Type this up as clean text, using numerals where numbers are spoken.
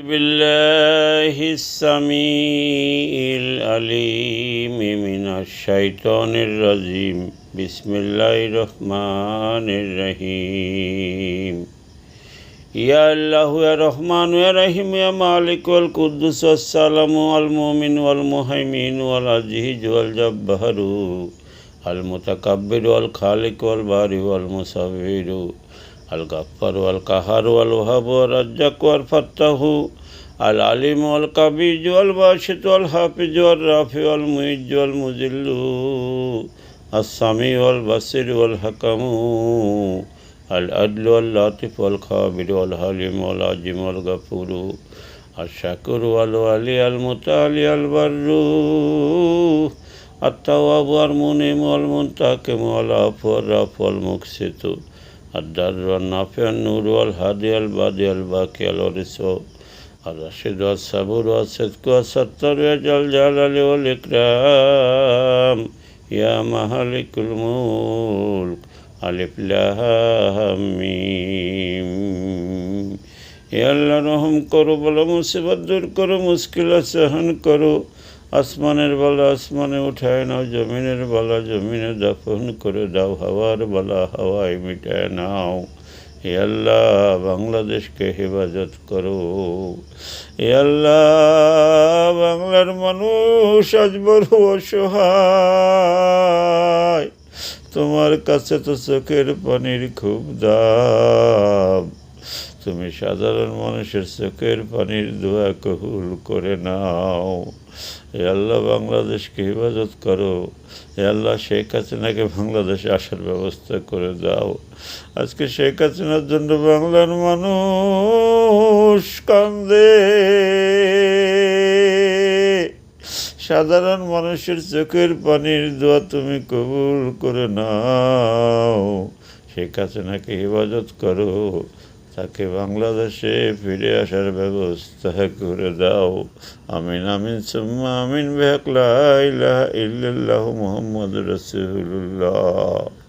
بالله السميع العليم من الشيطان الرجيم بسم الله الرحمن الرحيم يا الله يا رحمن يا رحيم يا مالك والقدوس والسلام والمؤمن والمهيمن والعزيز والجبار المتكبر والخالق والبارئ والمصور الغفار والقهار والوهاب والرزاق والفتاح العليم والقبيج والباسط والحافظ والرافع والمعز والمذل السميع والبصير والحكم العدل واللطيف والخبير والحليم والعظيم والغفور الشكور والولي المتعالي البر التواب والمنعم والمنتقم والعفو والرافع والمقسط الضر والنافع النور والهادي البادي الباقي الوارث الرشيد والصبور والصدق والستار يا ذا الجلال والإكرام يا مالك الملك ألف لام ميم يا الله রহম করো বলো মুসিবত দূর করো মুশকিল সহন করো আসমানের বালা আসমানে উঠায় নাও জমিনের বালা জমিনে দাফন করে দাও হাওয়ার বালা হাওয়ায় মিটায় নাও হে আল্লাহ বাংলাদেশকে হেফাজত করো হে আল্লাহ বাংলার মানুষ আজ বড় অসহায় তোমার কাছে তো চোখের পানির খুব দাম তুমি সাধারণ মানুষের চোখের পানির দোয়া কবুল করে নাও হে আল্লাহ বাংলাদেশকে হেফাজত করো হে আল্লাহ শেখ হাসিনাকে বাংলাদেশে আসার ব্যবস্থা করে দাও আজকে শেখ হাসিনার জন্য বাংলার মানুষ কান্দে সাধারণ মানুষের চোখের পানির দোয়া তুমি কবুল করে নাও শেখ হাসিনাকে হেফাজত করো তাকে বাংলাদেশে ফিরে আসার ব্যবস্থা করে দাও আমিন আমিন সুম্মা আমিন বিহাক লা ইলাহা ইল্লাল্লাহু মুহাম্মাদুর রাসূলুল্লাহ।